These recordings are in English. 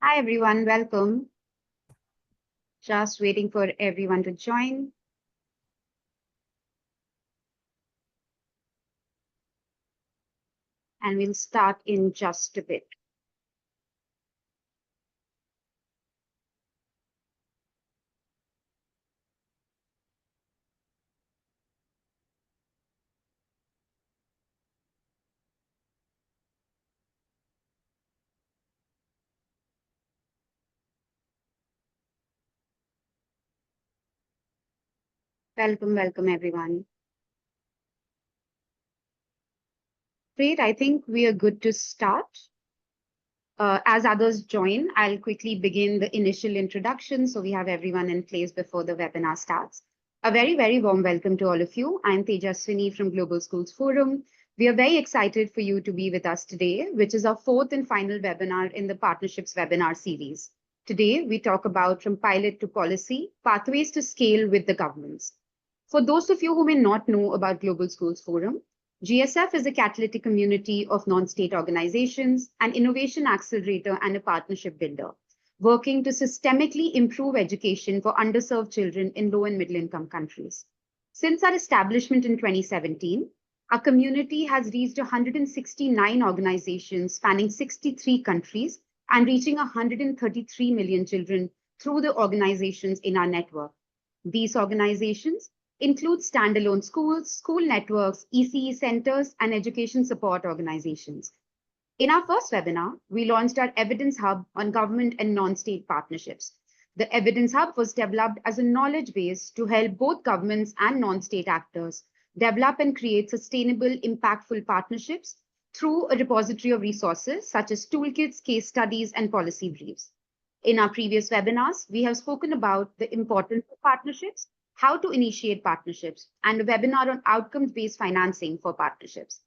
Hi everyone, welcome. Just waiting for everyone to join. And we'll start in just a bit. Welcome everyone. Great, I think we are good to start. As others join, I'll quickly begin the initial introduction so we have everyone in place before the webinar starts. A very warm welcome to all of you. I'm Tejaswini from Global Schools Forum. We are very excited for you to be with us today, which is our fourth and final webinar in the Partnerships webinar series. Today, we talk about from pilot to policy, pathways to scale with the governments. For those of you who may not know about Global Schools Forum, GSF is a catalytic community of non-state organizations, an innovation accelerator, and a partnership builder, working to systemically improve education for underserved children in low and middle-income countries. Since our establishment in 2017, our community has reached 169 organizations spanning 63 countries and reaching 133 million children through the organizations in our network. These organizations include standalone schools, school networks, ECE centers, and education support organizations. In our first webinar, we launched our Evidence Hub on government and non-state partnerships. The Evidence Hub was developed as a knowledge base to help both governments and non-state actors develop and create sustainable, impactful partnerships through a repository of resources such as toolkits, case studies, and policy briefs. In our previous webinars, we have spoken about the importance of partnerships, how to initiate partnerships, and a webinar on outcomes-based financing for partnerships.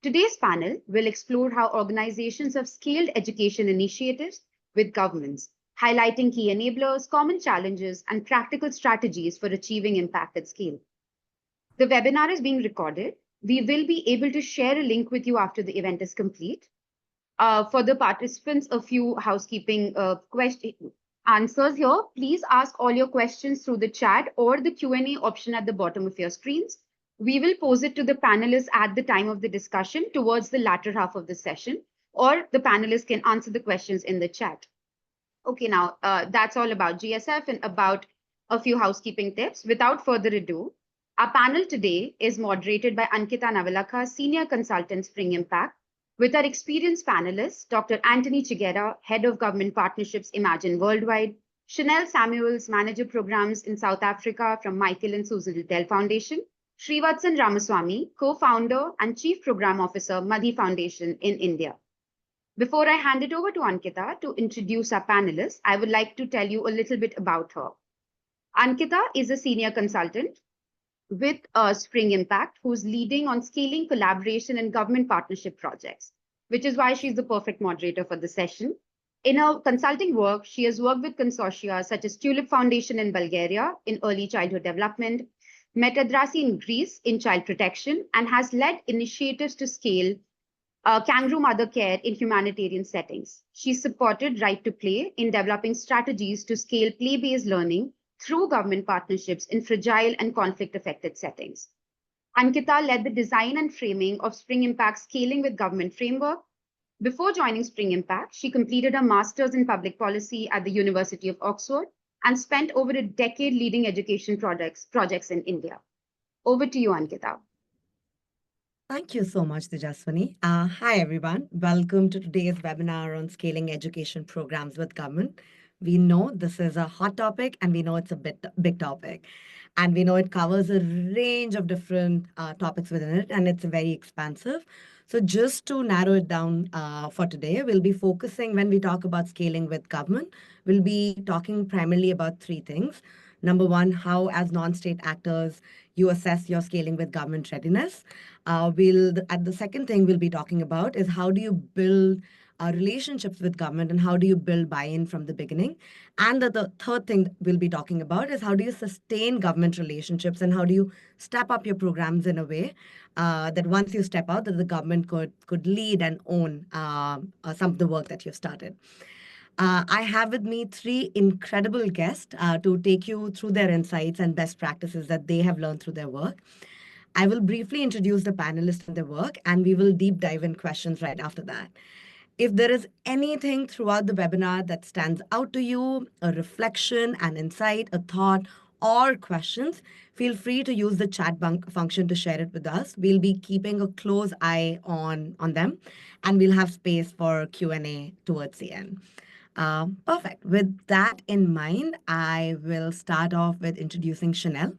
Today's panel will explore how organizations have scaled education initiatives with governments, highlighting key enablers, common challenges, and practical strategies for achieving impact at scale. The webinar is being recorded. We will be able to share a link with you after the event is complete. For the participants, a few housekeeping answers here. Please ask all your questions through the chat or the Q&A option at the bottom of your screens. We will pose it to the panelists at the time of the discussion towards the latter half of the session, or the panelists can answer the questions in the chat. Okay, now that's all about GSF and about a few housekeeping tips. Without further ado, our panel today is moderated by Ankita Navalakha, Senior Consultant, Spring Impact, with our experienced panelists, Dr. Anthony Chiguera, Head of Government Partnerships, Imagine Worldwide, Chanel Samuels, Manager Programs in South Africa from Michael and Susan Liddell Foundation, Srivatsan Ramaswamy, Co-Founder and Chief Program Officer, Madhi Foundation in India. Before I hand it over to Ankita to introduce our panelists, I would like to tell you a little bit about her. Ankita is a senior consultant with Spring Impact, who's leading on scaling collaboration and government partnership projects, which is why she's the perfect moderator for the session. In her consulting work, she has worked with consortia such as Tulip Foundation in Bulgaria in early childhood development, Metadrasi in Greece in child protection, and has led initiatives to scale kangaroo mother care in humanitarian settings. She supported Right to Play in developing strategies to scale play-based learning through government partnerships in fragile and conflict-affected settings. Ankita led the design and framing of Spring Impact Scaling with Government framework. Before joining Spring Impact, she completed a master's in public policy at the University of Oxford and spent over a decade leading education projects in India. Over to you, Ankita. Thank you so much, Tejaswini. Hi, everyone. Welcome to today's webinar on scaling education programs with government. We know this is a hot topic and we know it's a big topic. And we know it covers a range of different topics within it and it's very expansive. So just to narrow it down for today, we'll be focusing when we talk about scaling with government, we'll be talking primarily about three things. Number one, how as non-state actors, you assess your scaling with government readiness. The second thing we'll be talking about is how do you build relationships with government and how do you build buy-in from the beginning. And the third thing we'll be talking about is how do you sustain government relationships and how do you step up your programs in a way that once you step out, that the government could lead and own some of the work that you've started. I have with me three incredible guests to take you through their insights and best practices that they have learned through their work. I will briefly introduce the panelists and their work, and we will deep dive in questions right after that. If there is anything throughout the webinar that stands out to you, a reflection, an insight, a thought, or questions, feel free to use the function to share it with us. We'll be keeping a close eye on them, and we'll have space for Q&A towards the end. Perfect. With that in mind, I will start off with introducing Chanel.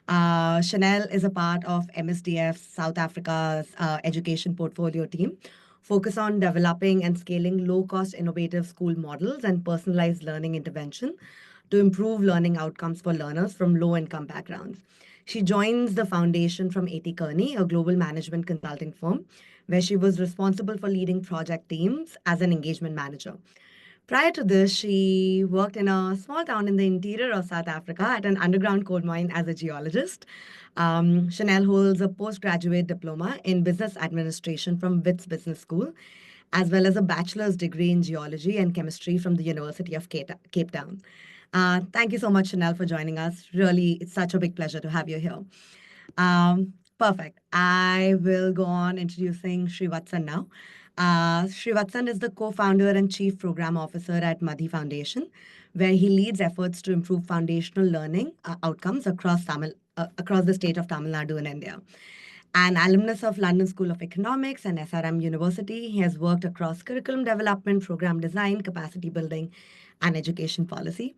Chanel is a part of MSDF South Africa's education portfolio team, focus on developing and scaling low-cost innovative school models and personalized learning intervention to improve learning outcomes for learners from low-income backgrounds. She joins the foundation from A.T. Kearney, a global management consulting firm, where she was responsible for leading project teams as an engagement manager. Prior to this, she worked in a small town in the interior of South Africa at an underground coal mine as a geologist. Chanel holds a postgraduate diploma in business administration from WITS Business School, as well as a bachelor's degree in geology and chemistry from the University of Cape Town. Thank you so much, Chanel, for joining us. Really, it's such a big pleasure to have you here. Perfect. I will go on introducing Srivatsan now. Srivatsan is the co-founder and chief program officer at Madhi Foundation, where he leads efforts to improve foundational learning outcomes across the state of Tamil Nadu in India. An alumnus of London School of Economics and SRM University, he has worked across curriculum development, program design, capacity building, and education policy.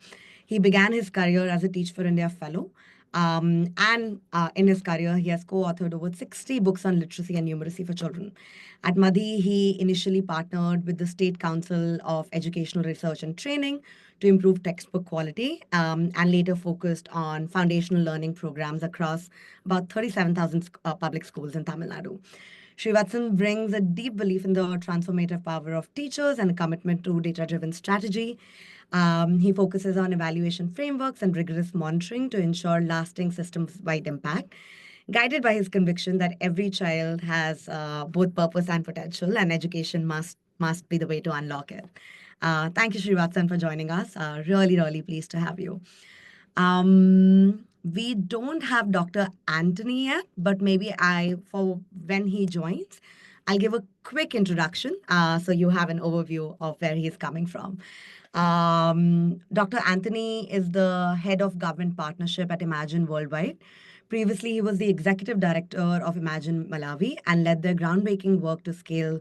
He began his career as a Teach for India fellow. And in his career, he has co-authored over 60 books on literacy and numeracy for children. At Madhi, he initially partnered with the State Council of Educational Research and Training to improve textbook quality, and later focused on foundational learning programs across about 37,000 public schools in Tamil Nadu. Srivatsan brings a deep belief in the transformative power of teachers and a commitment to data-driven strategy. He focuses on evaluation frameworks and rigorous monitoring to ensure lasting systems-wide impact, guided by his conviction that every child has both purpose and potential, and education must be the way to unlock it. Thank you, Srivatsan, for joining us. Really, really pleased to have you. We don't have Dr. Anthony yet, but maybe for when he joins, I'll give a quick introduction so you have an overview of where he's coming from. Dr. Anthony is the head of government partnership at Imagine Worldwide. Previously, he was the executive director of Imagine Malawi and led their groundbreaking work to scale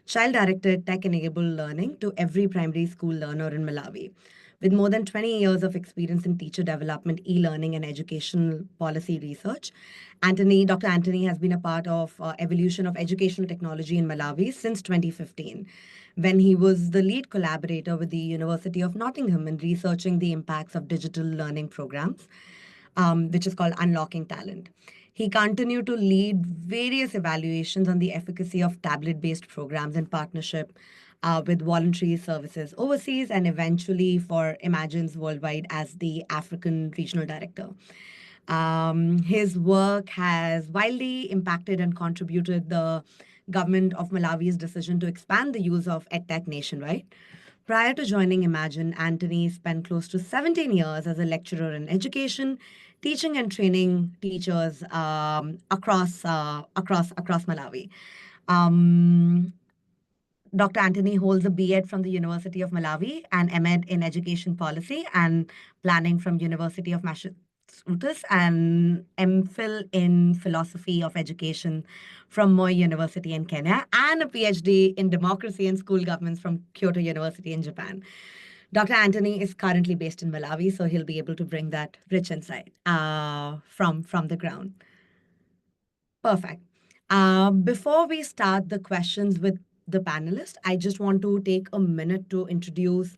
child-directed tech-enabled learning to every primary school learner in Malawi. With more than 20 years of experience in teacher development, e-learning, and educational policy research, Dr. Anthony has been a part of evolution of educational technology in Malawi since 2015, when he was the lead collaborator with the University of Nottingham in researching the impacts of digital learning programs, which is called Unlocking Talent. He continued to lead various evaluations on the efficacy of tablet-based programs in partnership with voluntary services overseas, and eventually for Imagine's Worldwide as the African regional director. His work has widely impacted and contributed the government of Malawi's decision to expand the use of EdTech nationwide. Prior to joining Imagine, Anthony spent close to 17 years as a lecturer in education, teaching and training teachers across Malawi. Dr. Anthony holds a B.Ed from the University of Malawi and M.Ed in Education Policy and Planning from University of Massachusetts and M.Phil in Philosophy of Education from Moi University in Kenya and a PhD in Democracy and School Governance from Kyoto University in Japan. Dr. Anthony is currently based in Malawi, so he'll be able to bring that rich insight from the ground. Perfect. Before we start the questions with the panelists, I just want to take a minute to introduce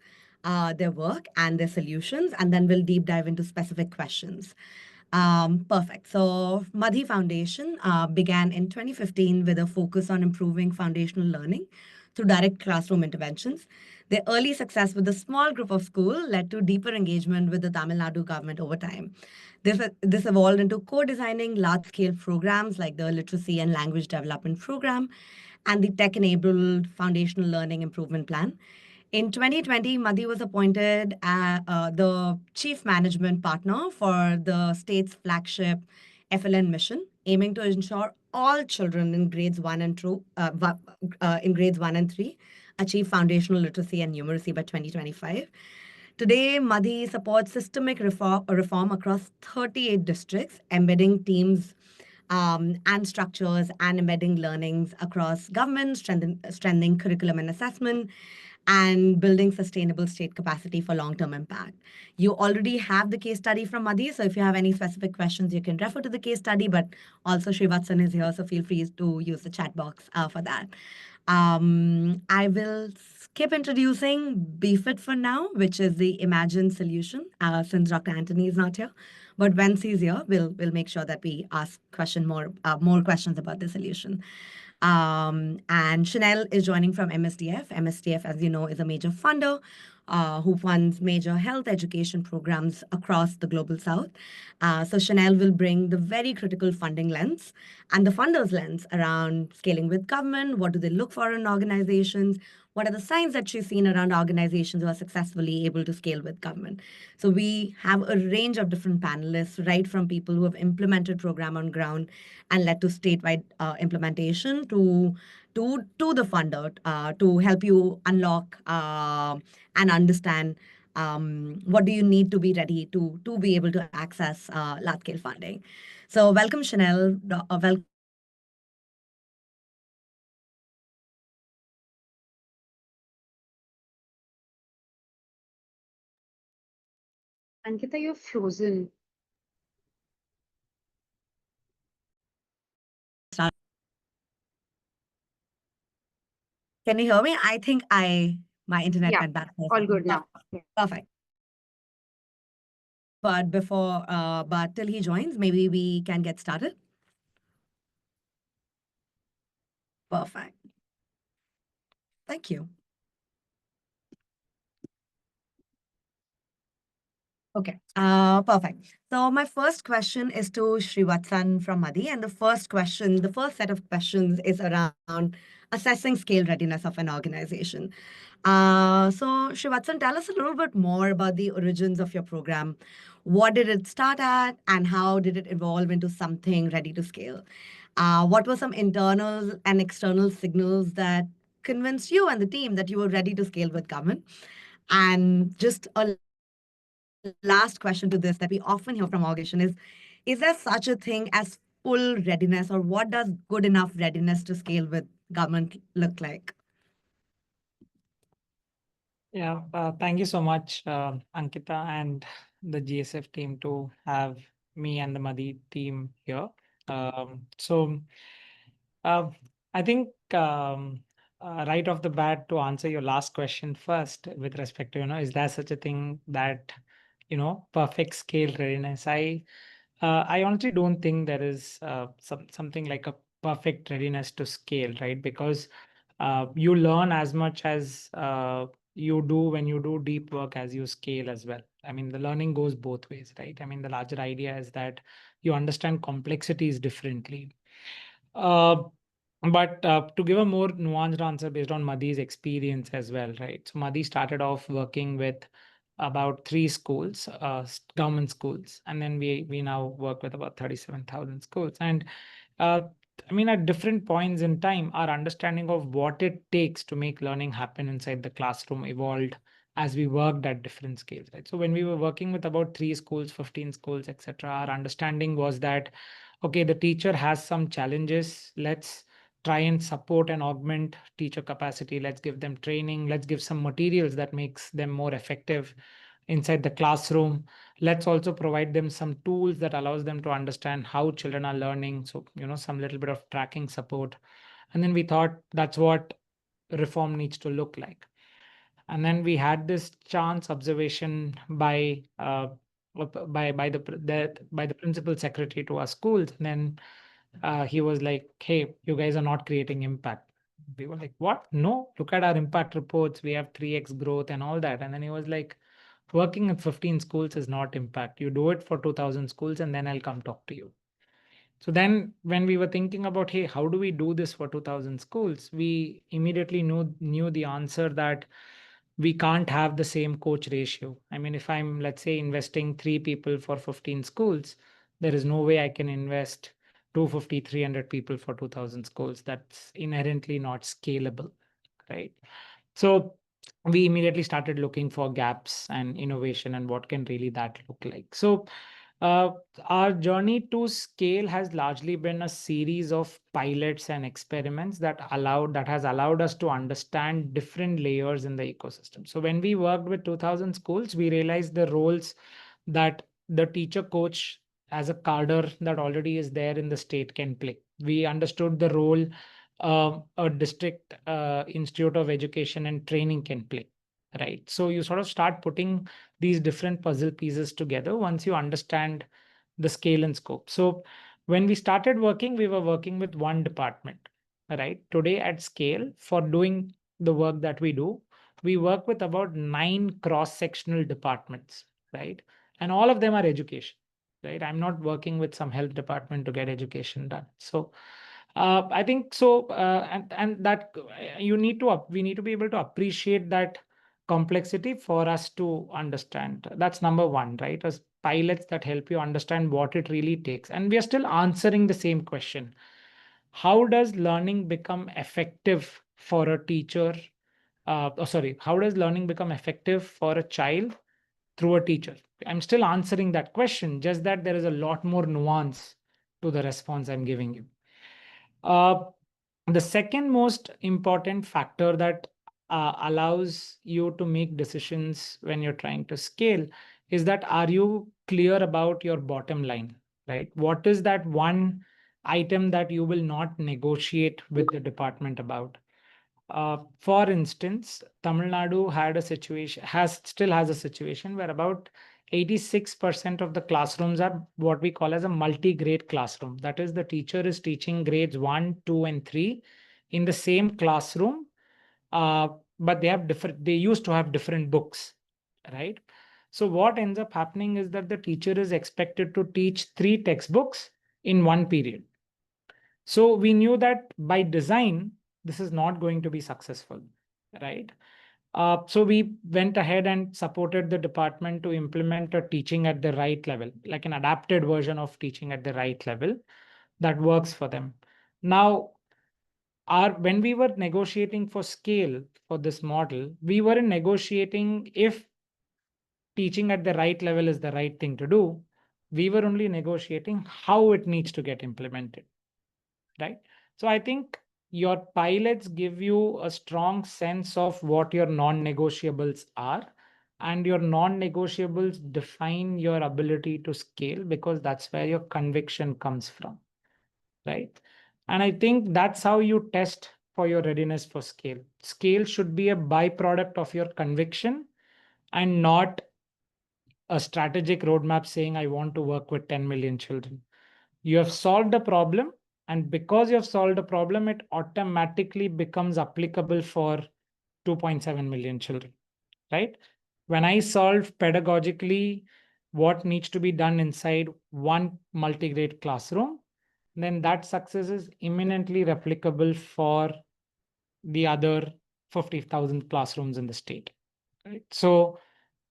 their work and their solutions, and then we'll deep dive into specific questions. Perfect. So Madhi Foundation began in 2015 with a focus on improving foundational learning through direct classroom interventions. Their early success with a small group of schools led to deeper engagement with the Tamil Nadu government over time. This evolved into co-designing large-scale programs like the Literacy and Language Development Program and the Tech-Enabled Foundational Learning Improvement Plan. In 2020, Madhi was appointed the chief management partner for the state's flagship FLN mission, aiming to ensure all children in grades 1 and 3 achieve foundational literacy and numeracy by 2025. Today, Madhi supports systemic reform across 38 districts, embedding teams and structures and embedding learnings across government, strengthening curriculum and assessment, and building sustainable state capacity for long-term impact. You already have the case study from Madhi, so if you have any specific questions, you can refer to the case study, but also Srivatsan is here, so feel free to use the chat box for that. I will skip introducing BFIT for now, which is the Imagine solution, since Dr. Anthony is not here. But once he's here, we'll make sure that we ask more questions about the solution. And Chanel is joining from MSDF. MSDF, as you know, is a major funder who funds major health education programs across the global south. So Chanel will bring the very critical funding lens and the funders lens around scaling with government. What do they look for in organizations? What are the signs that she's seen around organizations who are successfully able to scale with government? So we have a range of different panelists, right from people who have implemented program on ground and led to statewide implementation to the funder to help you unlock and understand what do you need to be ready to be able to access large scale funding. So welcome, Chanel. Welcome. Ankita, you're frozen. Can you hear me? I think my internet Yeah, went back for a all second. good now. Yeah. Perfect. But till he joins, maybe we can get started. Perfect. Thank you. Okay, perfect. So my first question is to Srivatsan from Madhi, and the first set of questions is around assessing scale readiness of an organization. So Srivatsan, tell us a little bit more about the origins of your program. What did it start at, and how did it evolve into something ready to scale? What were some internal and external signals that convinced you and the team that you were ready to scale with government? And just a last question to this that we often hear from organization is there such a thing as full readiness, or what does good enough readiness to scale with government look like? Yeah, thank you so much, Ankita and the GSF team to have me and the Madi team here. So uh, I think right off the bat, to answer your last question first, with respect to, is there such a thing that, perfect scale readiness? I honestly don't think there is something like a perfect readiness to scale, right? Because you learn as much as you do when you do deep work as you scale as well. I mean, the learning goes both ways, right? I mean, the larger idea is that you understand complexities differently. Uh, but to give a more nuanced answer based on Madhi's experience as well, right? So Madhi started off working with about 3 schools, government schools, and then we now work with about 37,000 schools. And uh, I mean, at different points in time, our understanding of what it takes to make learning happen inside the classroom evolved as we worked at different scales, right? So when we were working with about 3 schools, 15 schools, etc., our understanding was that, okay, the teacher has some challenges. Let's try and support and augment teacher capacity. Let's give them training. Let's give some materials that makes them more effective inside the classroom. Let's also provide them some tools that allows them to understand how children are learning. So, some little bit of tracking support. And then we thought that's what reform needs to look like. And then we had this chance observation by the principal secretary to our schools. And then he was like, "Hey, you guys are not creating impact." We were like, "What? No, look at our impact reports. We have 3x growth and all that." And then he was like, "Working at 15 schools is not impact. You do it for 2,000 schools, and then I'll come talk to you." So then when we were thinking about, hey, how do we do this for 2,000 schools? We immediately knew the answer that we can't have the same coach ratio. I mean, if I'm, let's say, investing 3 people for 15 schools, there is no way I can invest 250, 300 people for 2000 schools. That's inherently not scalable, right? So we immediately started looking for gaps and innovation and what can really that look like. So uh, our journey to scale has largely been a series of pilots and experiments that has allowed us to understand different layers in the ecosystem. So when we worked with 2000 schools, we realized the roles that the teacher coach as a cadre that already is there in the state can play. We understood the role a district institute of education and training can play, right? So you sort of start putting these different puzzle pieces together once you understand the scale and scope. So when we started working, we were working with one department, right? Today at scale, for doing the work that we do, we work with about 9 cross-sectional departments, right? And all of them are education, right? I'm not working with some health department to get education done. So I think so, and that we need to be able to appreciate that complexity for us to understand. That's number one, right? As pilots that help you understand what it really takes. And we are still answering the same question. How does learning become effective for a teacher? How does learning become effective for a child through a teacher? I'm still answering that question, just that there is a lot more nuance to the response I'm giving you. Uh, the second most important factor that allows you to make decisions when you're trying to scale is that are you clear about your bottom line, right? What is that one item that you will not negotiate with the department about? For instance, Tamil Nadu still has a situation where about 86% of the classrooms are what we call as a multi-grade classroom. That is, the teacher is teaching grades 1, 2, and 3 in the same classroom, but they used to have different books, right? So what ends up happening is that the teacher is expected to teach 3 textbooks in one period. So we knew that by design, this is not going to be successful, right? So we went ahead and supported the department to implement a teaching at the right level, like an adapted version of teaching at the right level that works for them. Now, when we were negotiating for scale for this model, we weren't negotiating if teaching at the right level is the right thing to do. We were only negotiating how it needs to get implemented, right? So I think your pilots give you a strong sense of what your non-negotiables are, and your non-negotiables define your ability to scale because that's where your conviction comes from, right? And I think that's how you test for your readiness for scale. Scale should be a byproduct of your conviction and not a strategic roadmap saying, I want to work with 10 million children. You have solved a problem, and because you have solved a problem, it automatically becomes applicable for 2.7 million children, right? When I solve pedagogically what needs to be done inside one multi-grade classroom, then that success is imminently replicable for the other 50,000 classrooms in the state, right? So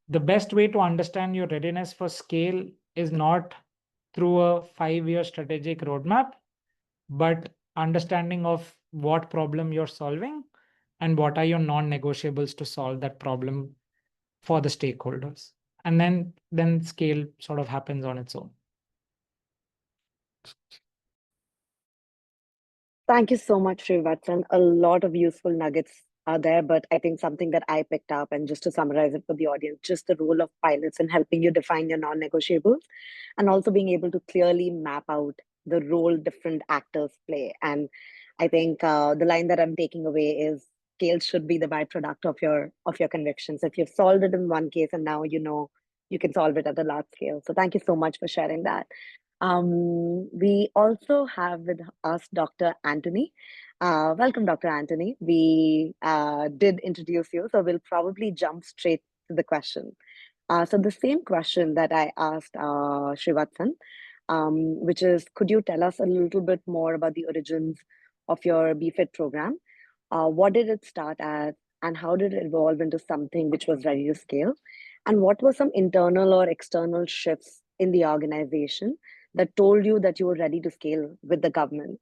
the best way to understand your readiness for scale is not through a 5-year strategic roadmap, but understanding of what problem you're solving and what are your non-negotiables to solve that problem for the stakeholders. And then scale sort of happens on its own. Thank you so much, Srivatsan. A lot of useful nuggets are there, but I think something that I picked up, and just to summarize it for the audience, just the role of pilots in helping you define your non-negotiables, and also being able to clearly map out the role different actors play. And I think the line that I'm taking away is scale should be the byproduct of your convictions. If you've solved it in one case and now you know you can solve it at a large scale. So thank you so much for sharing that. We also have with us Dr. Anthony. Welcome, Dr. Anthony. We did introduce you, so we'll probably jump straight to the question. So the same question that I asked Srivatsan, which is, could you tell us a little bit more about the origins of your BFIT program? What did it start as? and how did it evolve into something which was ready to scale? And what were some internal or external shifts in the organization that told you that you were ready to scale with the government?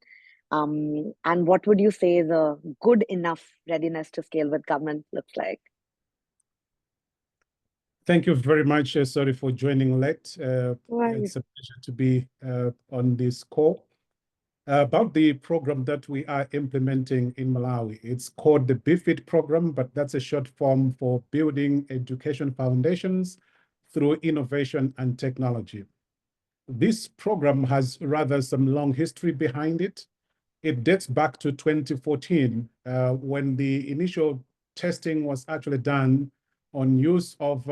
And what would you say the good enough readiness to scale with government looks like? Thank you very much, sorry for joining late. Right. It's a pleasure to be on this call. About the program that we are implementing in Malawi. It's called the BFIT program, but that's a short form for Building Education Foundations through Innovation and Technology. This program has rather some long history behind it. It dates back to 2014, when the initial testing was actually done on use of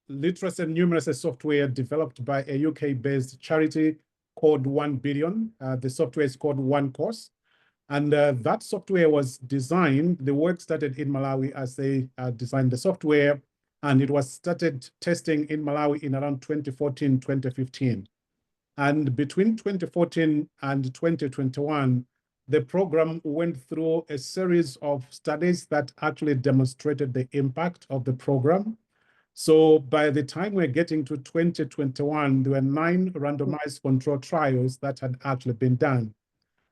literacy and numeracy software developed by a UK-based charity called 1 Billion. The software is called OneCourse. And that software was designed, the work started in Malawi as they designed the software, and it was started testing in Malawi in around 2014, 2015. And between 2014 and 2021, the program went through a series of studies that actually demonstrated the impact of the program. So by the time we're getting to 2021, there were 9 randomized control trials that had actually been done.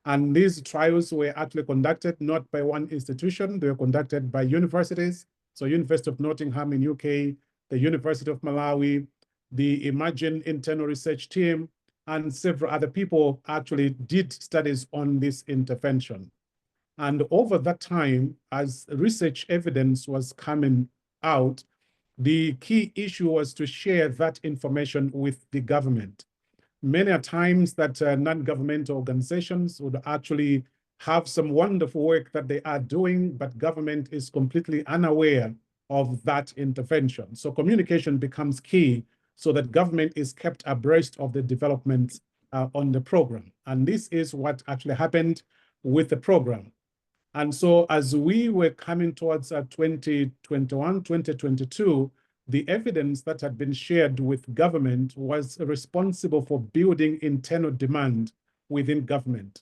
And these trials were actually conducted not by one institution, they were conducted by universities. So University of Nottingham in UK, the University of Malawi, the Imagine Internal Research Team, and several other people actually did studies on this intervention. And over that time, as research evidence was coming out, the key issue was to share that information with the government. Many a times that non-governmental organizations would actually have some wonderful work that they are doing, but government is completely unaware of that intervention. So communication becomes key so that government is kept abreast of the developments on the program. And this is what actually happened with the program. And so as we were coming towards 2021, 2022, the evidence that had been shared with government was responsible for building internal demand within government.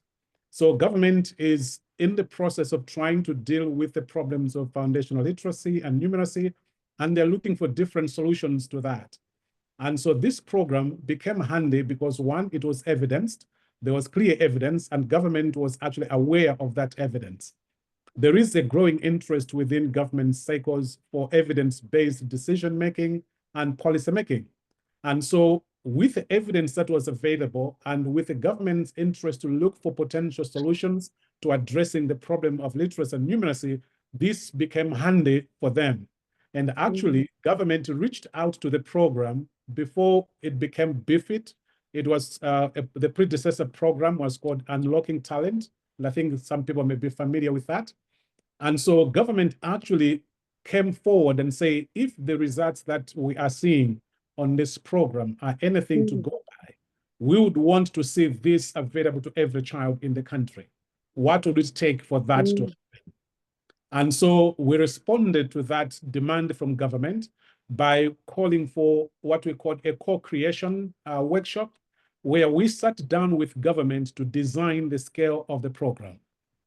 So government is in the process of trying to deal with the problems of foundational literacy and numeracy, and they're looking for different solutions to that. And so this program became handy because one, it was evidenced, there was clear evidence, and government was actually aware of that evidence. There is a growing interest within government cycles for evidence-based decision-making and policy-making. And so with the evidence that was available and with the government's interest to look for potential solutions to addressing the problem of literacy and numeracy, this became handy for them. And actually, government reached out to the program before it became BFIT. It was, the predecessor program was called Unlocking Talent. And I think some people may be familiar with that. And so government actually came forward and say, if the results that we are seeing on this program are anything to go by, we would want to see this available to every child in the country. What would it take for that to happen? And so we responded to that demand from government by calling for what we call a co-creation workshop, where we sat down with government to design the scale of the program.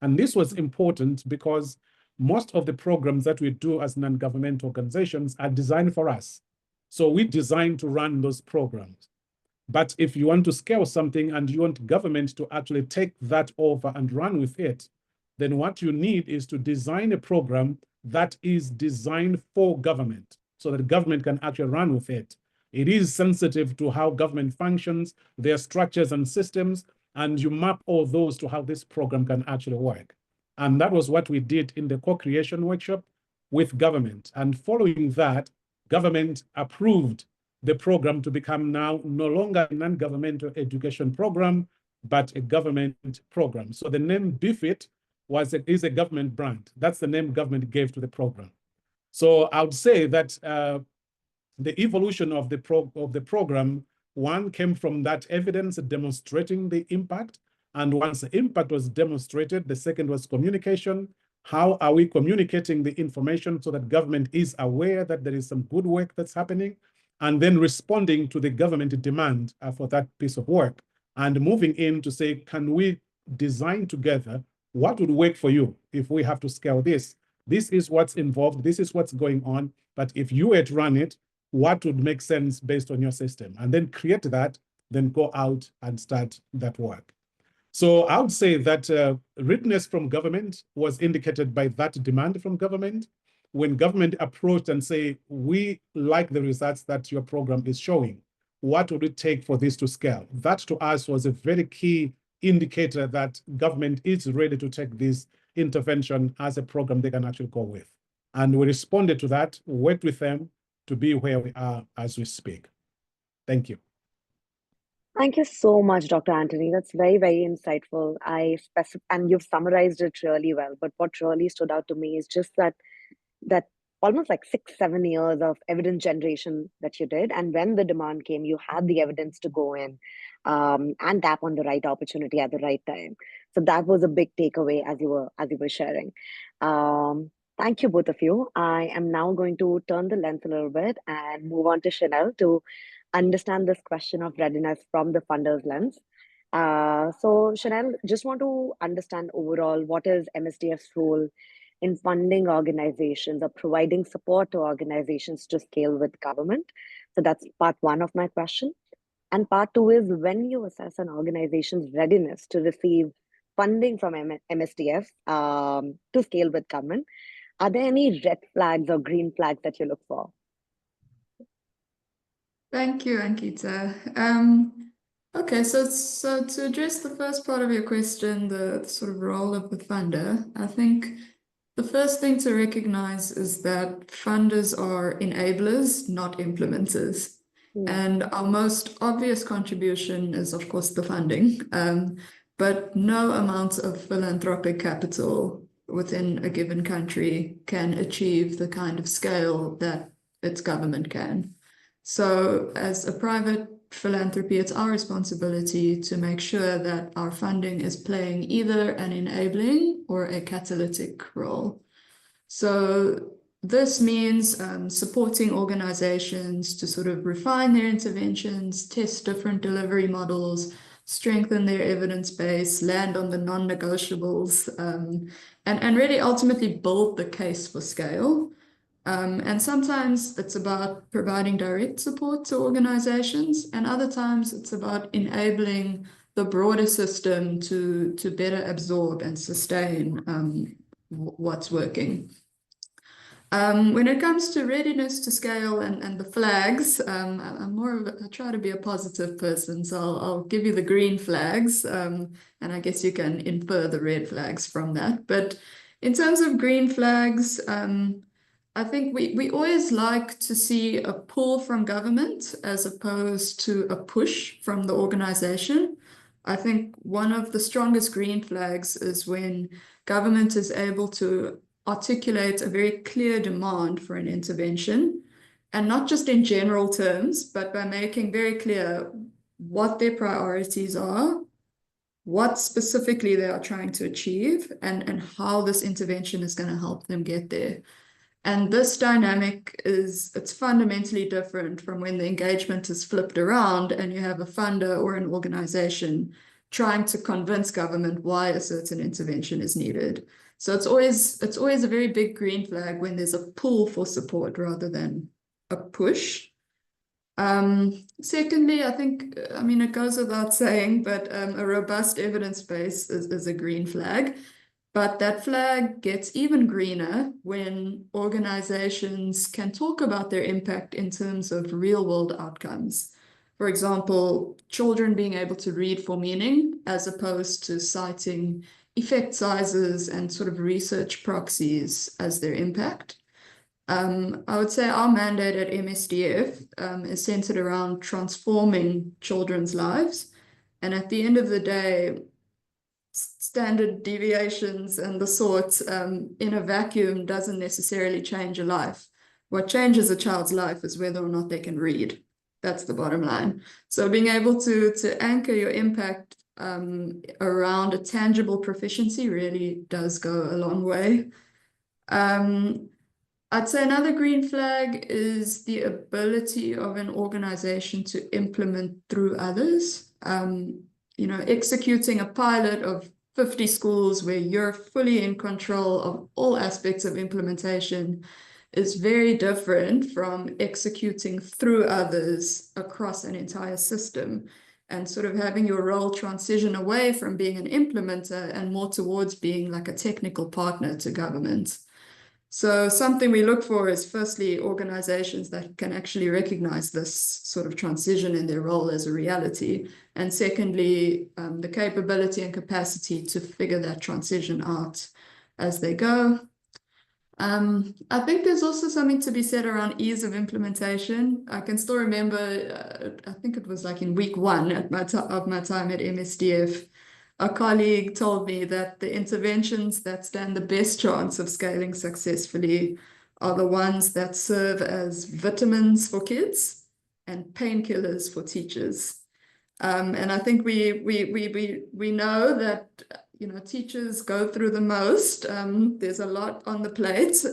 And this was important because most of the programs that we do as non-governmental organizations are designed for us. So we designed to run those programs. But if you want to scale something and you want government to actually take that over and run with it, then what you need is to design a program that is designed for government so that government can actually run with it. It is sensitive to how government functions, their structures and systems, and you map all those to how this program can actually work. And that was what we did in the co-creation workshop with government. And following that, government approved the program to become now no longer a non-governmental education program, but a government program. So the name BFIT is a government brand. That's the name government gave to the program. So I would say that the evolution of the program, one came from that evidence demonstrating the impact. And once the impact was demonstrated, the second was communication. How are we communicating the information so that government is aware that there is some good work that's happening? And then responding to the government demand for that piece of work and moving in to say, can we design together what would work for you if we have to scale this? this is what's involved, this is what's going on, but if you had run it, what would make sense based on your system? And then create that, then go out and start that work. So I would say that readiness from government was indicated by that demand from government. When government approached and say, we like the results that your program is showing, what would it take for this to scale? That to us was a very key indicator that government is ready to take this intervention as a program they can actually go with. And we responded to that, worked with them to be where we are as we speak. Thank you. Thank you so much, Dr. Anthony. That's very, very insightful. And you've summarized it really well. But what really stood out to me is just that almost like 6-7 years of evidence generation that you did. And when the demand came, you had the evidence to go in and tap on the right opportunity at the right time. So that was a big takeaway as you were sharing. Thank you, both of you. I am now going to turn the lens a little bit and move on to Chanel to understand this question of readiness from the funder's lens. So Chanel, just want to understand overall, what is MSDF's role in funding organizations or providing support to organizations to scale with government? So that's part one of my question. And part two is, when you assess an organization's readiness to receive funding from MSDF to scale with government, are there any red flags or green flags that you look for? Thank you, Ankita. Okay, so to address the first part of your question, the sort of role of the funder, I think the first thing to recognize is that funders are enablers, not implementers. And our most obvious contribution is, of course, the funding, but no amount of philanthropic capital within a given country can achieve the kind of scale that its government can. So as a private philanthropy, it's our responsibility to make sure that our funding is playing either an enabling or a catalytic role. So this means supporting organizations to sort of refine their interventions, test different delivery models, strengthen their evidence base, land on the non-negotiables, and really ultimately build the case for scale. And sometimes it's about providing direct support to organizations, and other times it's about enabling the broader system to better absorb and sustain what's working. When it comes to readiness to scale and the flags, I try to be a positive person, so I'll give you the green flags, and I guess you can infer the red flags from that. But in terms of green flags, I think we always like to see a pull from government as opposed to a push from the organization. I think one of the strongest green flags is when government is able to articulate a very clear demand for an intervention, and not just in general terms, but by making very clear what their priorities are, what specifically they are trying to achieve, and how this intervention is going to help them get there. And this dynamic it's fundamentally different from when the engagement is flipped around and you have a funder or an organization trying to convince government why a certain intervention is needed. So it's always a very big green flag when there's a pull for support rather than a push. Secondly, I think, it goes without saying, but a robust evidence base is a green flag. But that flag gets even greener when organizations can talk about their impact in terms of real-world outcomes. For example, children being able to read for meaning as opposed to citing effect sizes and sort of research proxies as their impact. I would say our mandate at MSDF is centered around transforming children's lives. And at the end of the day, standard deviations and the sort in a vacuum doesn't necessarily change a life. What changes a child's life is whether or not they can read. That's the bottom line. So being able to anchor your impact around a tangible proficiency really does go a long way. I'd say another green flag is the ability of an organization to implement through others. Executing a pilot of 50 schools where you're fully in control of all aspects of implementation is very different from executing through others across an entire system, and sort of having your role transition away from being an implementer and more towards being like a technical partner to government. So something we look for is firstly organizations that can actually recognize this sort of transition in their role as a reality. And secondly, the capability and capacity to figure that transition out as they go. I think there's also something to be said around ease of implementation. I can still remember, I think it was like in week 1 of my time at MSDF, a colleague told me that the interventions that stand the best chance of scaling successfully are the ones that serve as vitamins for kids and painkillers for teachers. And I think we know that teachers go through the most. There's a lot on the plate.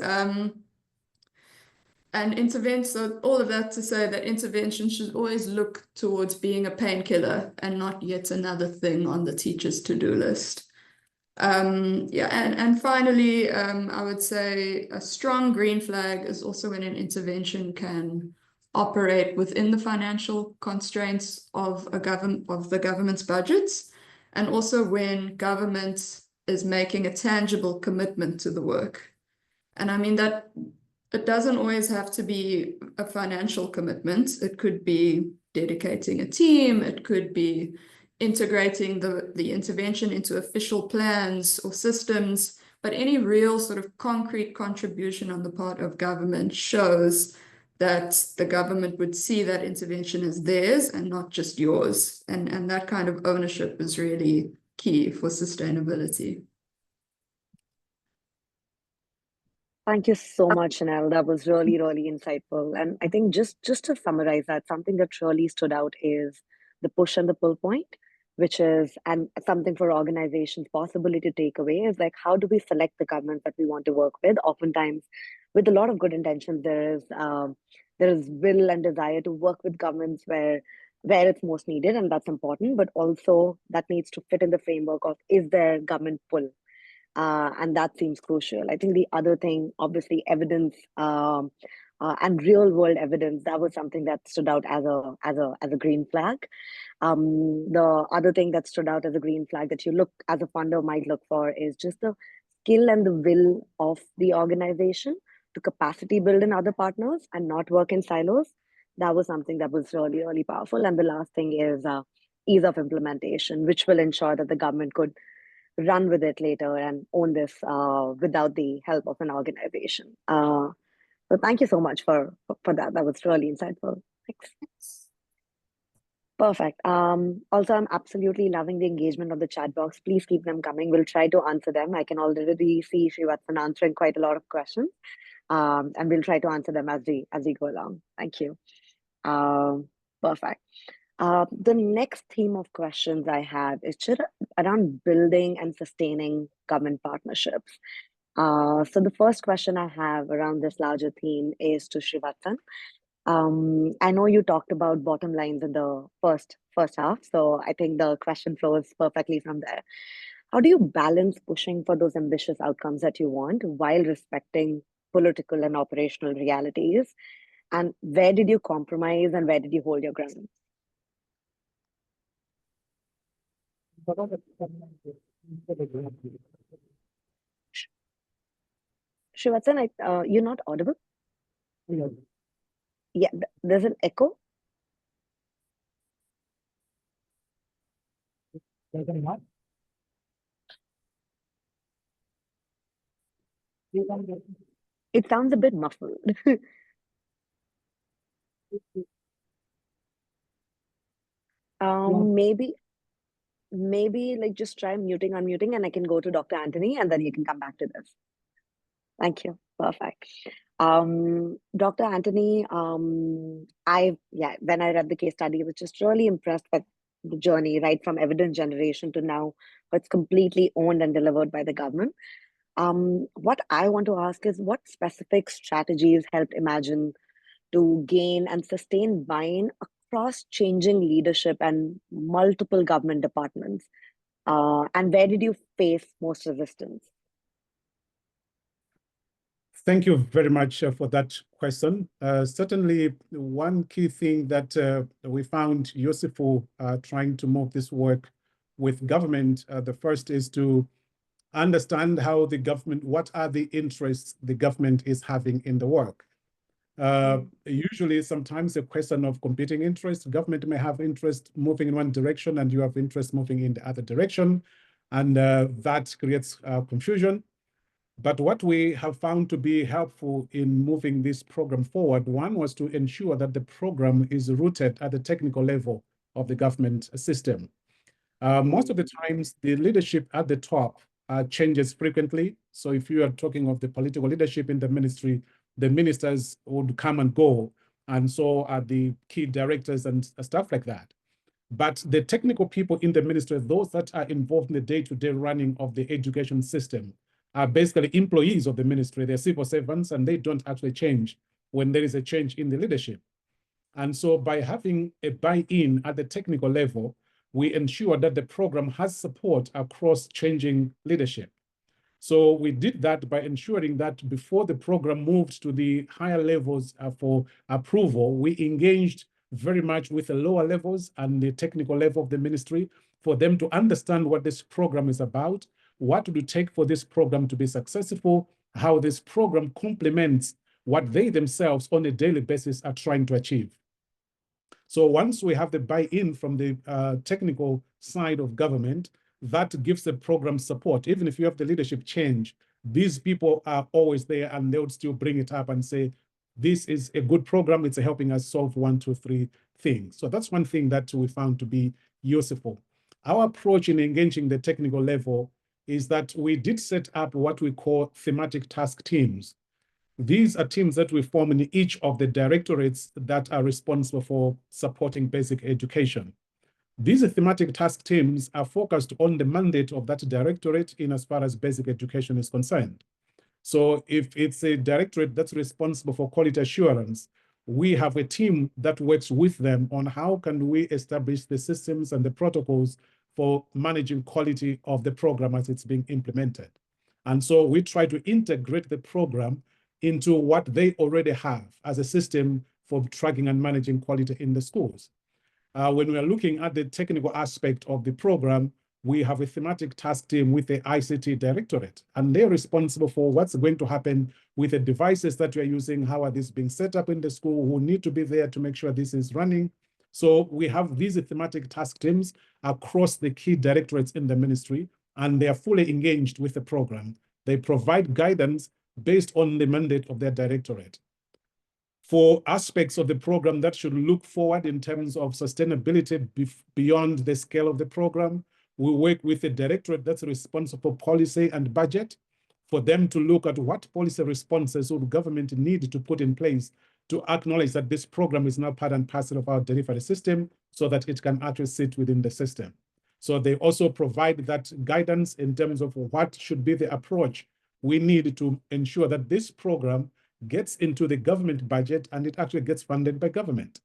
And so all of that to say that intervention should always look towards being a painkiller and not yet another thing on the teacher's to-do list. And finally, I would say a strong green flag is also when an intervention can operate within the financial constraints of the government's budgets, and also when government is making a tangible commitment to the work. And I mean that it doesn't always have to be a financial commitment. It could be dedicating a team. It could be integrating the intervention into official plans or systems. But any real sort of concrete contribution on the part of government shows that the government would see that intervention as theirs and not just yours. And that kind of ownership is really key for sustainability. Thank you so much, Chanel. That was really, really insightful. And I think just to summarize that, something that really stood out is the push and the pull point, which is, and something for organizations possibly to take away is like, how do we select the government that we want to work with? Oftentimes, with a lot of good intentions, there is will and desire to work with governments where it's most needed, and that's important, but also that needs to fit in the framework of, is there government pull? And that seems crucial. I think the other thing, obviously, evidence and real world evidence, that was something that stood out as a green flag. The other thing that stood out as a green flag that you look as a funder might look for is just the skill and the will of the organization to capacity build in other partners and not work in silos. That was something that was really, really powerful. And the last thing is ease of implementation, which will ensure that the government could run with it later and own this without the help of an organization. So thank you so much for that. That was really insightful. Thanks. Perfect. Also, I'm absolutely loving the engagement of the chat box. Please keep them coming. We'll try to answer them. I can already see Srivatsan answering quite a lot of questions. And we'll try to answer them as we go along. Thank you. Perfect. The next theme of questions I have is just around building and sustaining government partnerships. So the first question I have around this larger theme is to Srivatsan. I know you talked about bottom lines in the first half, so I think the question flows perfectly from there. How do you balance pushing for those ambitious outcomes that you want while respecting political and operational realities? And where did you compromise and where did you hold your ground? Srivatsan, you're not audible? Yeah, there's an echo. It sounds a bit muffled. Maybe like just try unmuting, and I can go to Dr. Anthony, and then you can come back to this. Thank you. Perfect. Dr. Anthony, when I read the case study, I was just really impressed with the journey, right from evidence generation to now it's completely owned and delivered by the government. What I want to ask is, what specific strategies helped Imagine to gain and sustain buy-in across changing leadership and multiple government departments? And where did you face most resistance? Thank you very much for that question. Certainly, one key thing that we found useful trying to move this work with government, the first is to understand how the government, what are the interests the government is having in the work. Usually, sometimes a question of competing interests. Government may have interest moving in one direction and you have interest moving in the other direction, and that creates confusion. But what we have found to be helpful in moving this program forward, one was to ensure that the program is rooted at the technical level of the government system. Most of the times, the leadership at the top changes frequently. So if you are talking of the political leadership in the ministry, the ministers would come and go, and so are the key directors and stuff like that. But the technical people in the ministry, those that are involved in the day-to-day running of the education system, are basically employees of the ministry. They're civil servants, and they don't actually change when there is a change in the leadership. And so by having a buy-in at the technical level, we ensure that the program has support across changing leadership. So we did that by ensuring that before the program moved to the higher levels for approval, we engaged very much with the lower levels and the technical level of the ministry for them to understand what this program is about, what would it take for this program to be successful, how this program complements what they themselves on a daily basis are trying to achieve. So once we have the buy-in from the technical side of government, that gives the program support. Even if you have the leadership change, these people are always there and they would still bring it up and say, this is a good program, it's helping us solve 1, 2, 3 things. So that's one thing that we found to be useful. Our approach in engaging the technical level is that we did set up what we call thematic task teams. These are teams that we form in each of the directorates that are responsible for supporting basic education. These thematic task teams are focused on the mandate of that directorate in as far as basic education is concerned. So if it's a directorate that's responsible for quality assurance, we have a team that works with them on how can we establish the systems and the protocols for managing quality of the program as it's being implemented. And so we try to integrate the program into what they already have as a system for tracking and managing quality in the schools. When we are looking at the technical aspect of the program, we have a thematic task team with the ICT directorate, and they're responsible for what's going to happen with the devices that we're using, how are these being set up in the school, who need to be there to make sure this is running. So we have these thematic task teams across the key directorates in the ministry, and they are fully engaged with the program. They provide guidance based on the mandate of their directorate. For aspects of the program that should look forward in terms of sustainability beyond the scale of the program, we work with the directorate that's responsible for policy and budget for them to look at what policy responses would government need to put in place to acknowledge that this program is now part and parcel of our delivery system so that it can actually sit within the system. So they also provide that guidance in terms of what should be the approach we need to ensure that this program gets into the government budget and it actually gets funded by government.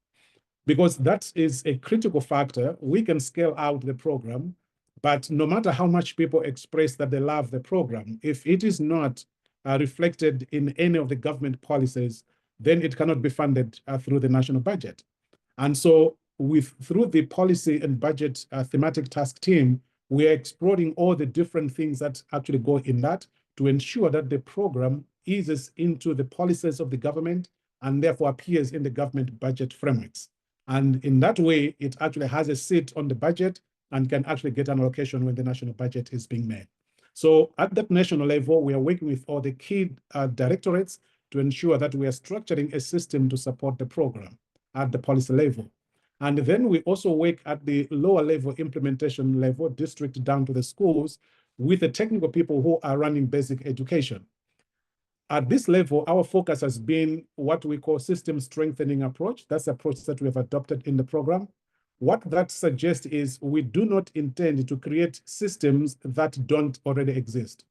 Because that is a critical factor. We can scale out the program, but no matter how much people express that they love the program, if it is not reflected in any of the government policies, then it cannot be funded through the national budget. And so through the policy and budget thematic task team, we are exploring all the different things that actually go in that to ensure that the program eases into the policies of the government and therefore appears in the government budget frameworks. And in that way, it actually has a seat on the budget and can actually get an allocation when the national budget is being made. So at that national level, we are working with all the key directorates to ensure that we are structuring a system to support the program at the policy level. And then we also work at the lower level implementation level, district down to the schools, with the technical people who are running basic education. At this level, our focus has been what we call system strengthening approach. That's the approach that we have adopted in the program. What that suggests is we do not intend to create systems that don't already exist.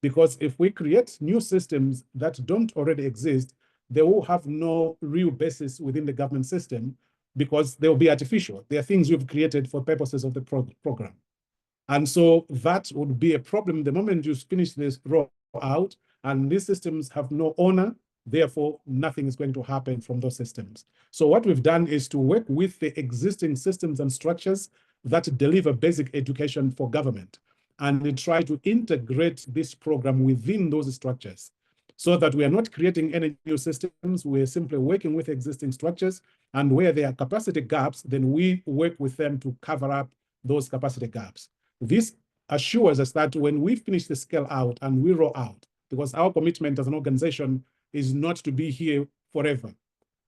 Because if we create new systems that don't already exist, they will have no real basis within the government system because they will be artificial. They are things we've created for purposes of the program. And so that would be a problem the moment you finish this rollout, and these systems have no owner, therefore nothing is going to happen from those systems. So what we've done is to work with the existing systems and structures that deliver basic education for government, and we try to integrate this program within those structures so that we are not creating any new systems. We're simply working with existing structures, and where there are capacity gaps, then we work with them to cover up those capacity gaps. This assures us that when we finish the scale out and we roll out, because our commitment as an organization is not to be here forever.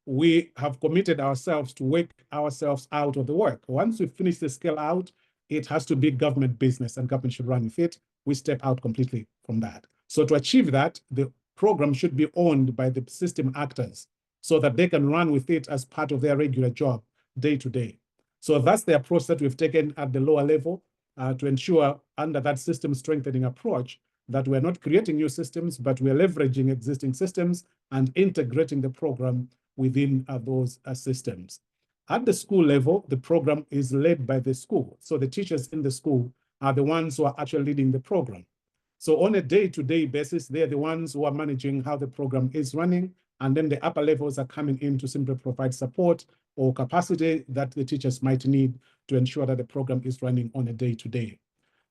We have committed ourselves to work ourselves out of the work. Once we finish the scale out, it has to be government business and government should run with it. We step out completely from that. So to achieve that, the program should be owned by the system actors so that they can run with it as part of their regular job day to day. So that's the approach that we've taken at the lower level to ensure under that system strengthening approach that we're not creating new systems, but we're leveraging existing systems and integrating the program within those systems. At the school level, the program is led by the school. So the teachers in the school are the ones who are actually leading the program. So on a day-to-day basis, they're the ones who are managing how the program is running, and then the upper levels are coming in to simply provide support or capacity that the teachers might need to ensure that the program is running on a day-to-day.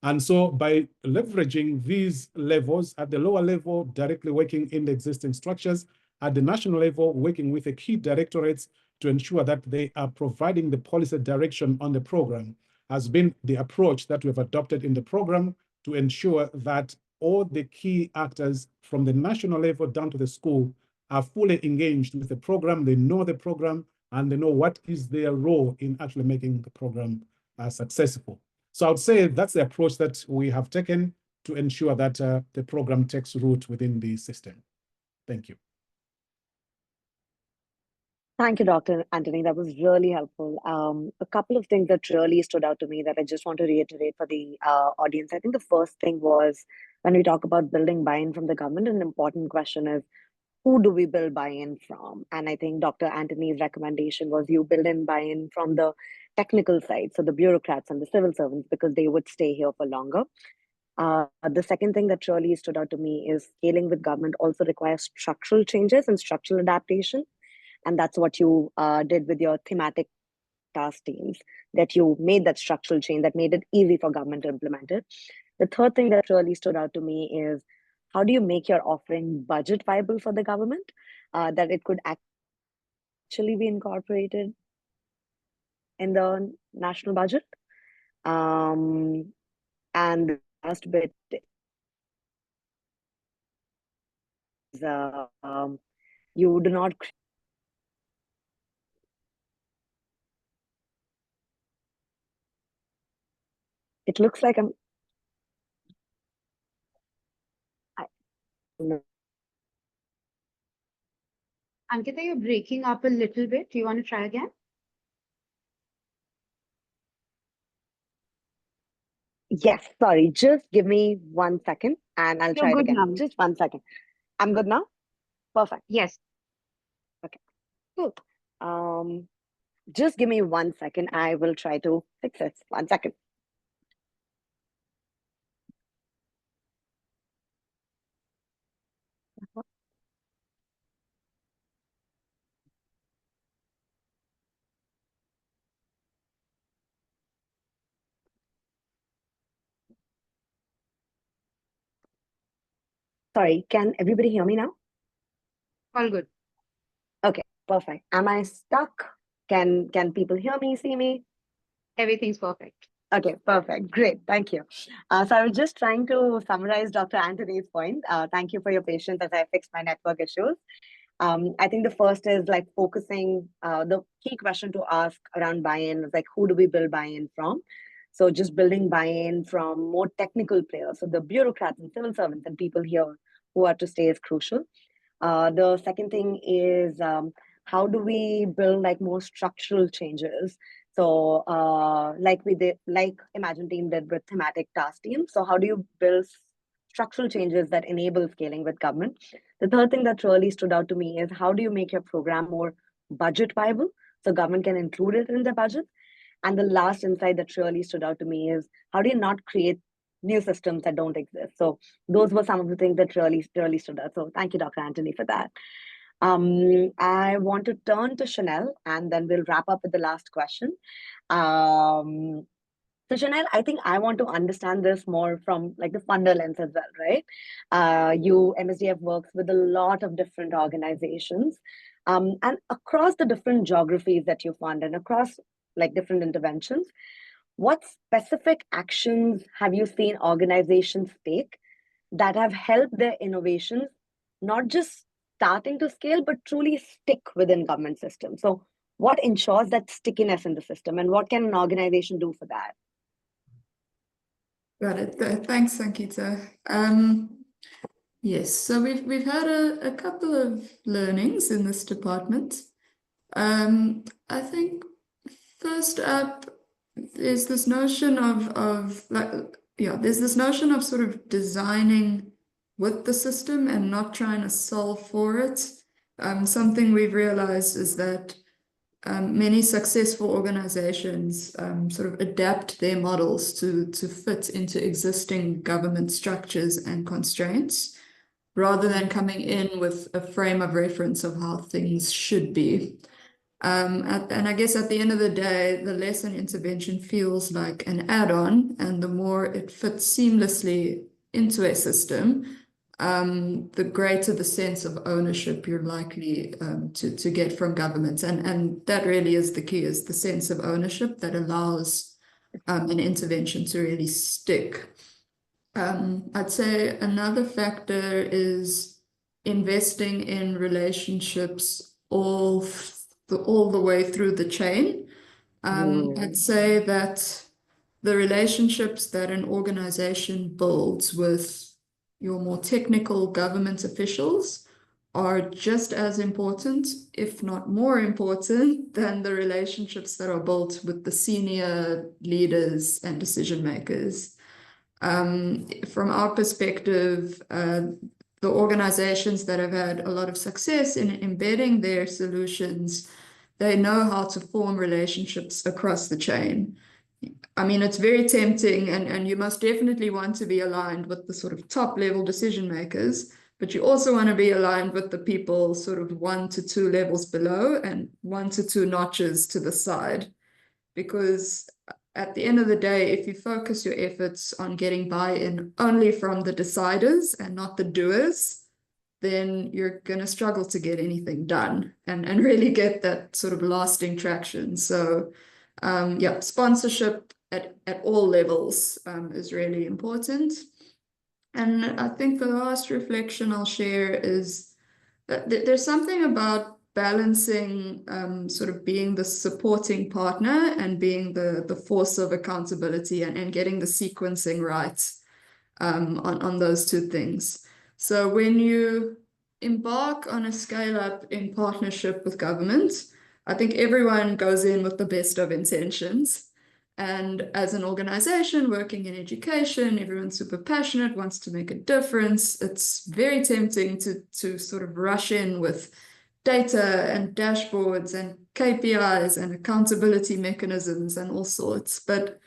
And so by leveraging these levels at the lower level, directly working in the existing structures, at the national level, working with the key directorates to ensure that they are providing the policy direction on the program, has been the approach that we've adopted in the program to ensure that all the key actors from the national level down to the school are fully engaged with the program. They know the program and they know what is their role in actually making the program successful. So I would say that's the approach that we have taken to ensure that the program takes root within the system. Thank you. Thank you, Dr. Anthony. That was really helpful. A couple of things that really stood out to me that I just want to reiterate for the audience. I think the first thing was when we talk about building buy-in from the government, an important question is, who do we build buy-in from? And I think Dr. Anthony's recommendation was you build in buy-in from the technical side, so the bureaucrats and the civil servants, because they would stay here for longer. The second thing that really stood out to me is scaling with government also requires structural changes and structural adaptation. And that's what you did with your thematic task teams, that you made that structural change that made it easy for government to implement it. The third thing that really stood out to me is how do you make your offering budget viable for the government, that it could actually be incorporated in the national budget? And the last bit is you do not. It looks like I'm. Ankita, you're breaking up a little bit. Do you want to try again? Yes, sorry. Just give me 1 second and I'll You're try it good again. now. Just 1 second. I'm good now? Perfect. Yes. Cool. Just give me 1 second. I will try to fix it. 1 second. Sorry, can everybody hear me now? All good. Okay, perfect. Am I stuck? Can people hear me, see me? Everything's perfect. Okay, perfect. Great. Thank you. So I was just trying to summarize Dr. Anthony's point. Thank you for your patience as I fix my network issues. I think the first is like focusing, the key question to ask around buy-in is like, who do we build buy-in from? So just building buy-in from more technical players. So the bureaucrats and civil servants and people here who are to stay is crucial. The second thing is how do we build like more structural changes? So like we did, like Imagine Team did with thematic task teams. So how do you build structural changes that enable scaling with government? The third thing that really stood out to me is how do you make your program more budget viable so government can include it in their budget? And the last insight that really stood out to me is, how do you not create new systems that don't exist? So those were some of the things that really stood out. So thank you, Dr. Anthony, for that. I want to turn to Chanel, and then we'll wrap up with the last question. So Chanel, I think I want to understand this more from like the funder lens as well, right? MSDF works with a lot of different organizations, and across the different geographies that you fund and across like different interventions, what specific actions have you seen organizations take that have helped their innovations not just starting to scale, but truly stick within government systems? So what ensures that stickiness in the system, and what can an organization do for that? Got it. Thanks, Ankita. Yes, so we've had a couple of learnings in this department. I think first up is this notion of there's this notion of sort of designing with the system and not trying to solve for it. Something we've realized is that many successful organizations sort of adapt their models to fit into existing government structures and constraints, rather than coming in with a frame of reference of how things should be. And I guess at the end of the day, the less an intervention feels like an add-on, and the more it fits seamlessly into a system, the greater the sense of ownership you're likely to get from governments. And that really is the key, is the sense of ownership that allows an intervention to really stick. I'd say another factor is investing in relationships all the way through the chain. I'd say that the relationships that an organization builds with your more technical government officials are just as important, if not more important, than the relationships that are built with the senior leaders and decision makers. From our perspective, the organizations that have had a lot of success in embedding their solutions, they know how to form relationships across the chain. I mean, it's very tempting, and you most definitely want to be aligned with the sort of top level decision makers, but you also want to be aligned with the people sort of 1 to 2 levels below and 1 to 2 notches to the side. Because at the end of the day, if you focus your efforts on getting buy-in only from the deciders and not the doers, then you're going to struggle to get anything done and really get that sort of lasting traction. So sponsorship at all levels is really important. And I think the last reflection I'll share is that there's something about balancing sort of being the supporting partner and being the force of accountability, and getting the sequencing right on those two things. So when you embark on a scale-up in partnership with government, I think everyone goes in with the best of intentions. And as an organization working in education, everyone's super passionate, wants to make a difference. It's very tempting to sort of rush in with data and dashboards and KPIs and accountability mechanisms and all sorts. But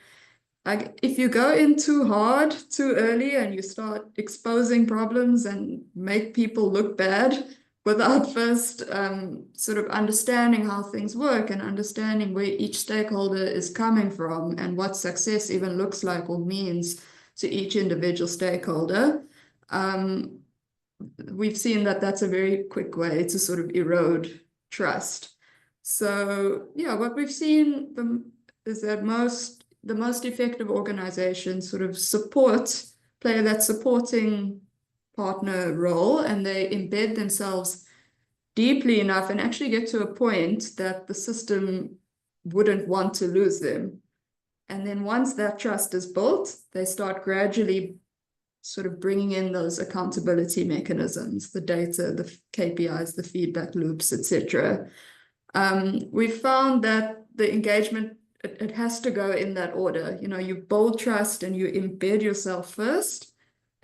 if you go in too hard, too early, and you start exposing problems and make people look bad without first sort of understanding how things work and understanding where each stakeholder is coming from and what success even looks like or means to each individual stakeholder, we've seen that that's a very quick way to sort of erode trust. So yeah, what we've seen is that the most effective organizations sort of play that supporting partner role, and they embed themselves deeply enough and actually get to a point that the system wouldn't want to lose them. And then once that trust is built, they start gradually sort of bringing in those accountability mechanisms, the data, the KPIs, the feedback loops, etc. We found that the engagement, it has to go in that order. You know, you build trust and you embed yourself first,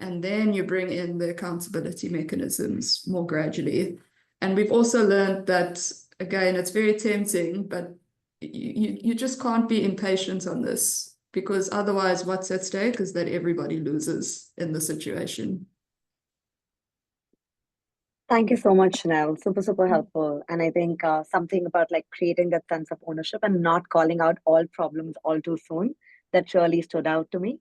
and then you bring in the accountability mechanisms more gradually. And we've also learned that, again, it's very tempting, but you just can't be impatient on this, because otherwise what's at stake is that everybody loses in the situation. Thank you so much, Chanel. Super, super helpful. And I think something about like creating that sense of ownership and not calling out all problems all too soon, that really stood out to me.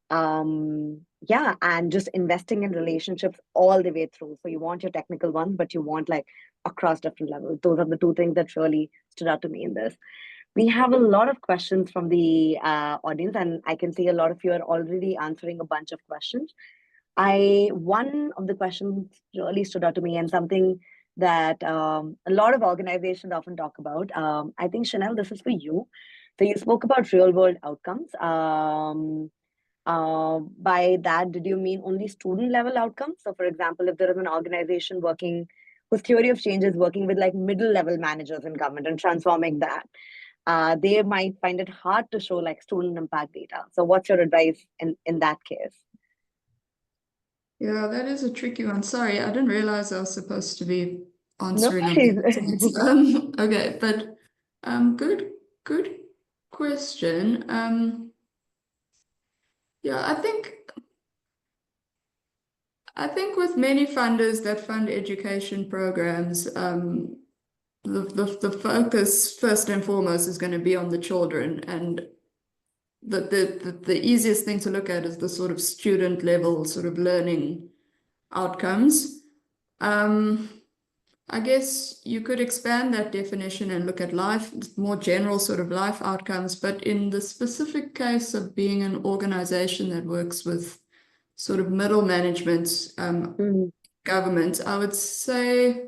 Yeah, and just investing in relationships all the way through. So you want your technical one, but you want like across different levels. Those are the two things that really stood out to me in this. We have a lot of questions from the audience, and I can see a lot of you are already answering a bunch of questions. One of the questions really stood out to me, and something that a lot of organizations often talk about. I think, Chanel, this is for you. So you spoke about real world outcomes. By that, did you mean only student level outcomes? So, for example, if there is an organization working whose theory of change is working with like middle level managers in government and transforming that, they might find it hard to show like student impact data. So, what's your advice in that case? Yeah, that is a tricky one. Sorry, I didn't realize I was supposed to be No answering on worries. things. Okay, but good question. Yeah, I think with many funders that fund education programs, the focus first and foremost is going to be on the children, and the easiest thing to look at is the sort of student level sort of learning outcomes. I guess you could expand that definition and look at more general sort of life outcomes, but in the specific case of being an organization that works with sort of middle management, government, I would say,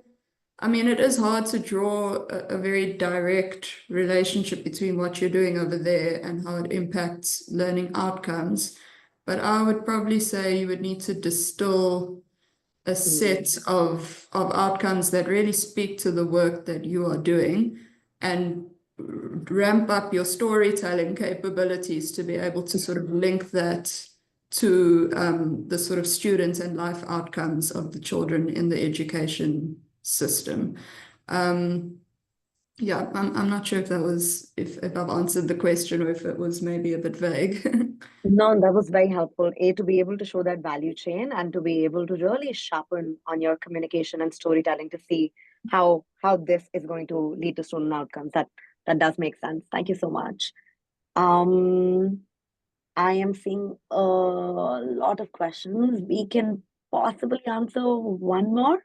I mean, it is hard to draw a very direct relationship between what you're doing over there and how it impacts learning outcomes. But I would probably say you would need to distill a set of outcomes that really speak to the work that you are doing, and ramp up your storytelling capabilities to be able to sort of link that to the sort of student and life outcomes of the children in the education system. Yeah, I'm not sure if that was if I've answered the question or if it was maybe a bit vague. No, that was very helpful. To be able to show that value chain and to be able to really sharpen on your communication and storytelling to see how this is going to lead to student outcomes. That does make sense. Thank you so much. I am seeing a lot of questions. We can possibly answer one more.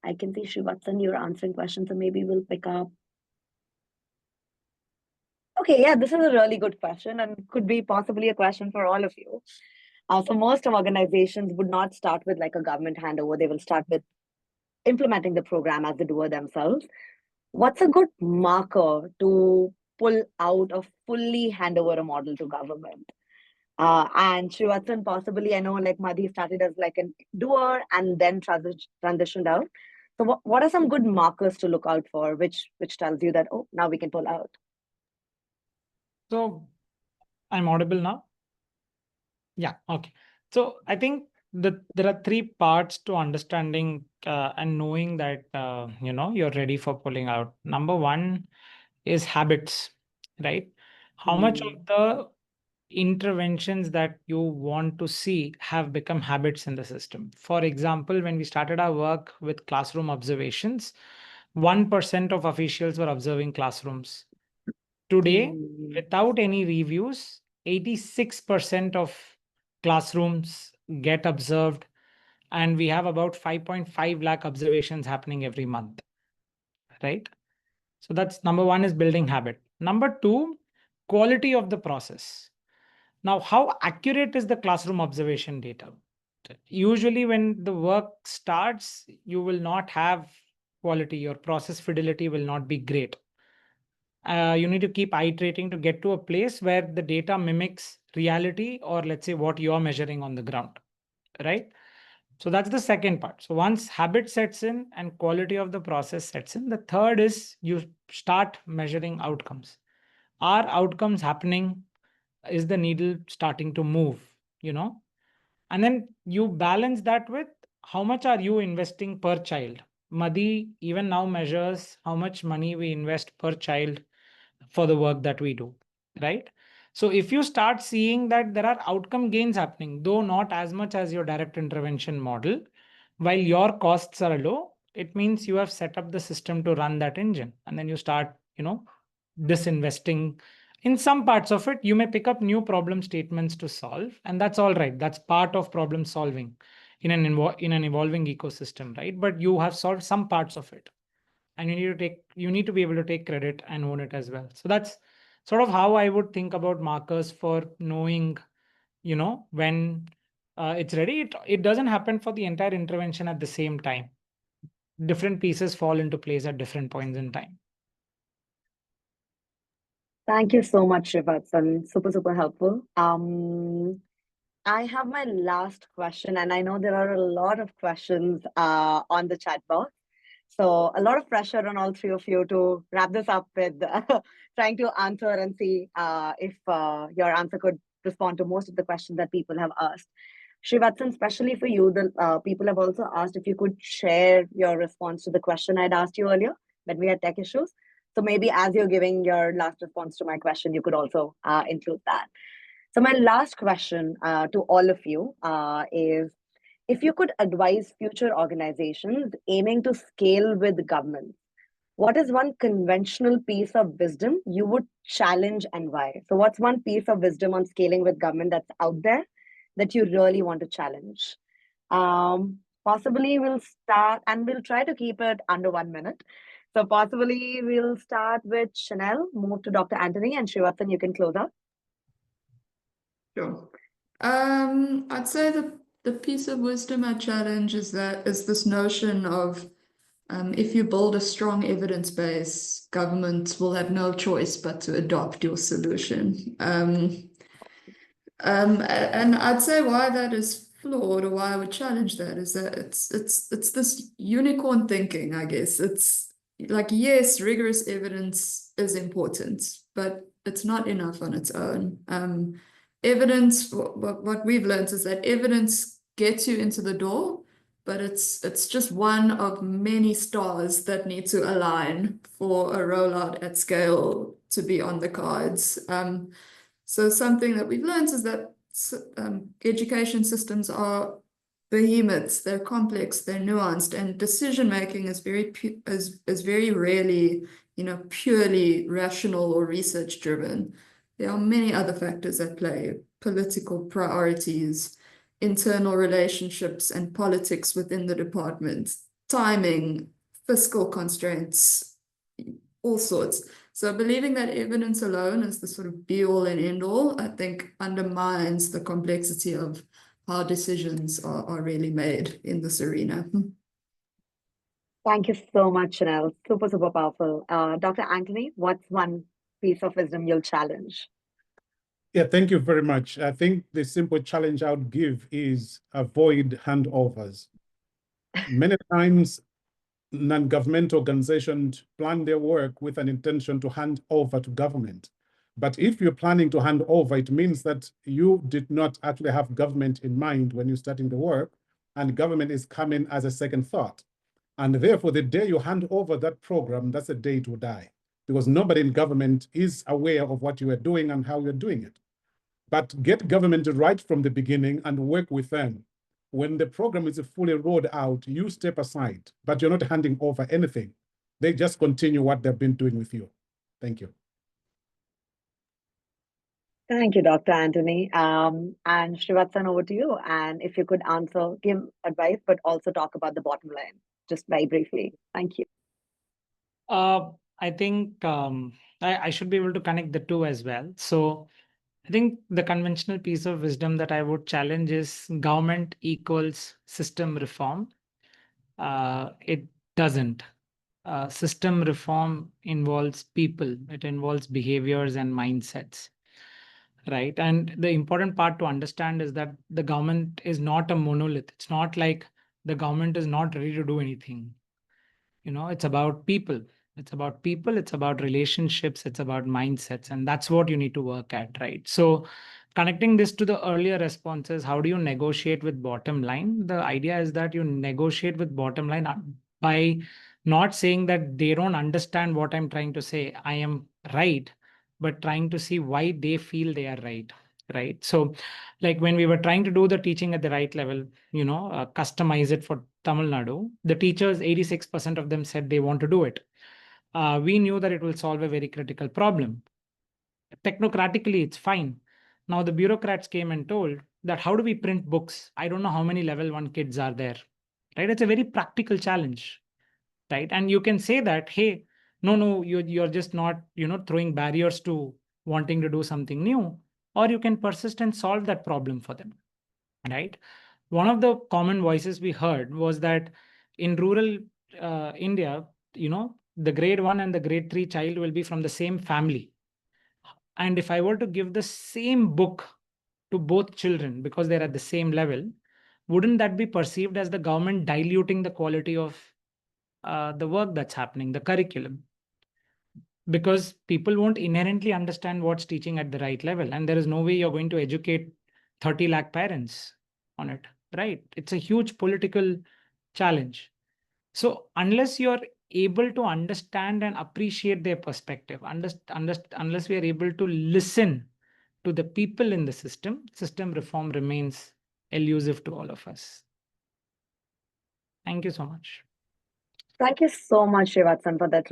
I can see Srivatsan, you're answering questions, so maybe we'll pick up. Okay, yeah, this is a really good question and could be possibly a question for all of you. So most of organizations would not start with like a government handover. They will start with implementing the program as the doer themselves. What's a good marker to pull out of fully hand over a model to government? And Srivatsan, possibly, I know like Madhi started as like a doer and then transitioned out. So what are some good markers to look out for, which tells you that, oh, now we can pull out? So I'm audible now? Yeah, okay. So I think there are three parts to understanding and knowing that you're ready for pulling out. Number one is habits, right? How much of the interventions that you want to see have become habits in the system? For example, when we started our work with classroom observations, 1% of officials were observing classrooms. Today, without any reviews, 86% of classrooms get observed, and we have about 5.5 lakh observations happening every month, right? So that's number one, is building habit. Number two, quality of the process. Now, how accurate is the classroom observation data? Usually when the work starts, you will not have quality. Your process fidelity will not be great. You need to keep iterating to get to a place where the data mimics reality, or let's say what you're measuring on the ground, right? So that's the second part. So once habit sets in and quality of the process sets in, the third is you start measuring outcomes. Are outcomes happening? Is the needle starting to move? And then you balance that with how much are you investing per child? Madhi even now measures how much money we invest per child for the work that we do, right? So if you start seeing that there are outcome gains happening, though not as much as your direct intervention model, while your costs are low, it means you have set up the system to run that engine. And then you start, disinvesting in some parts of it. You may pick up new problem statements to solve, and that's all right. That's part of problem solving in an evolving ecosystem, right? But you have solved some parts of it, and you need to be able to take credit and own it as well. So that's sort of how I would think about markers for knowing, when it's ready. It doesn't happen for the entire intervention at the same time. Different pieces fall into place at different points in time. Thank you so much, Srivatsan. Super, super helpful. I have my last question, and I know there are a lot of questions on the chat box. So a lot of pressure on all three of you to wrap this up with trying to answer and see if your answer could respond to most of the questions that people have asked. Srivatsan, especially for you, the people have also asked if you could share your response to the question I'd asked you earlier when we had tech issues. So maybe as you're giving your last response to my question, you could also include that. So my last question to all of you is, if you could advise future organizations aiming to scale with government, what is one conventional piece of wisdom you would challenge and why? So what's one piece of wisdom on scaling with government that's out there that you really want to challenge? Possibly we'll start, and we'll try to keep it under 1 minute. So possibly we'll start with Chanel, move to Dr. Anthony, and Srivatsan, you can close out. Sure. I'd say the piece of wisdom I challenge is this notion of if you build a strong evidence base, government will have no choice but to adopt your solution. And I'd say why that is flawed, or why I would challenge that, is that it's this unicorn thinking, I guess. It's like, yes, rigorous evidence is important, but it's not enough on its own. Evidence, what we've learned is that evidence gets you into the door, but it's just one of many stars that need to align for a rollout at scale to be on the cards. So something that we've learned is that education systems are behemoths. They're complex, they're nuanced, and decision making is very rarely, purely rational or research driven. There are many other factors at play: political priorities, internal relationships and politics within the department, timing, fiscal constraints, all sorts. So believing that evidence alone is the sort of be all and end all, I think undermines the complexity of how decisions are really made in this arena. Thank you so much, Chanel. Super, super powerful. Dr. Anthony, what's one piece of wisdom you'll challenge? Yeah, thank you very much. I think the simple challenge I would give is avoid handovers. Many times, non-government organizations plan their work with an intention to hand over to government. But if you're planning to hand over, it means that you did not actually have government in mind when you're starting the work, and government is coming as a second thought. And therefore, the day you hand over that program, that's the day it will die, because nobody in government is aware of what you are doing and how you're doing it. But get government right from the beginning and work with them. When the program is fully rolled out, you step aside, but you're not handing over anything. They just continue what they've been doing with you. Thank you. Thank you, Dr. Anthony. And Srivatsan, over to you. And if you could answer, give advice, but also talk about the bottom line, just very briefly. Thank you. I think I should be able to connect the two as well. So I think the conventional piece of wisdom that I would challenge is government equals system reform. It doesn't. System reform involves people. It involves behaviors and mindsets, right? And the important part to understand is that the government is not a monolith. It's not like the government is not ready to do anything. It's about people. It's about people, it's about relationships, it's about mindsets, and that's what you need to work at, right? So connecting this to the earlier responses, how do you negotiate with bottom line? The idea is that you negotiate with bottom line by not saying that they don't understand what I'm trying to say, I am right, but trying to see why they feel they are right? So like when we were trying to do the teaching at the right level, customize it for Tamil Nadu, the teachers, 86% of them said they want to do it. We knew that it will solve a very critical problem. Technocratically, it's fine. Now the bureaucrats came and told that how do we print books? I don't know how many level 1 kids are there, right? It's a very practical challenge, right? And you can say that, hey, no, you're just not, throwing barriers to wanting to do something new, or you can persist and solve that problem for them, right? One of the common voices we heard was that in rural India, the grade 1 and the grade 3 child will be from the same family. And if I were to give the same book to both children because they're at the same level, wouldn't that be perceived as the government diluting the quality of the work that's happening, the curriculum? Because people won't inherently understand what's teaching at the right level. And there is no way you're going to educate 30 lakh parents on it, right? It's a huge political challenge. So unless you're able to understand and appreciate their perspective, unless we are able to listen to the people in the system reform remains elusive to all of us. Thank you so much. Thank you so much, Srivatsan, for that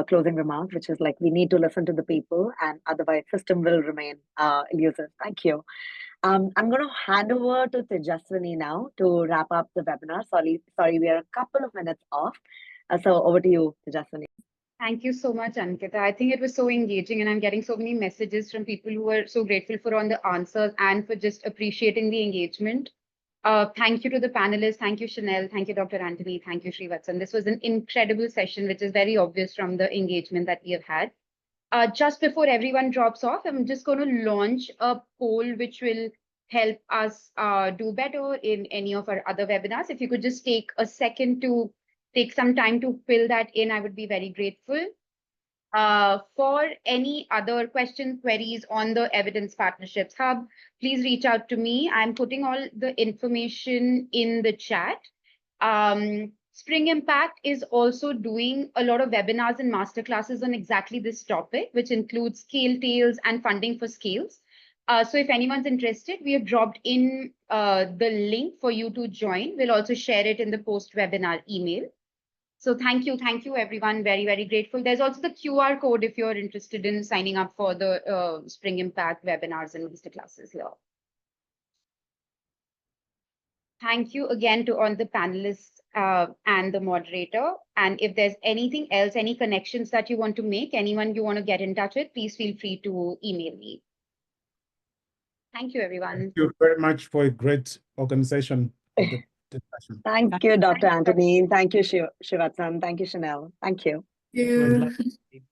closing remark, which is like we need to listen to the people, and otherwise system will remain elusive. Thank you. I'm going to hand over to Tejaswini now to wrap up the webinar. Sorry, we are a couple of minutes off. So over to you, Tejaswini. Thank you so much, Ankita. I think it was so engaging, and I'm getting so many messages from people who are so grateful for all the answers and for just appreciating the engagement. Thank you to the panelists. Thank you, Chanel. Thank you, Dr. Anthony. Thank you, Srivatsan. This was an incredible session, which is very obvious from the engagement that we have had. Just before everyone drops off, I'm just going to launch a poll which will help us do better in any of our other webinars. If you could just take a second to take some time to fill that in, I would be very grateful. For any other questions, queries on the Evidence Partnerships Hub, please reach out to me. I'm putting all the information in the chat. Spring Impact is also doing a lot of webinars and masterclasses on exactly this topic, which includes Scale Tales and funding for scales. So if anyone's interested, we have dropped in the link for you to join. We'll also share it in the post-webinar email. So thank you, everyone. Very, very grateful. There's also the QR code if you're interested in signing up for the Spring Impact webinars and masterclasses here. Thank you again to all the panelists and the moderator. And if there's anything else, any connections that you want to make, anyone you want to get in touch with, please feel free to email me. Thank you, everyone. Thank you very much for a great organization of the discussion. Thank you, Dr. Anthony. Thank you, Srivatsan. Thank you, Chanel. Thank you. Thank It was you. lovely.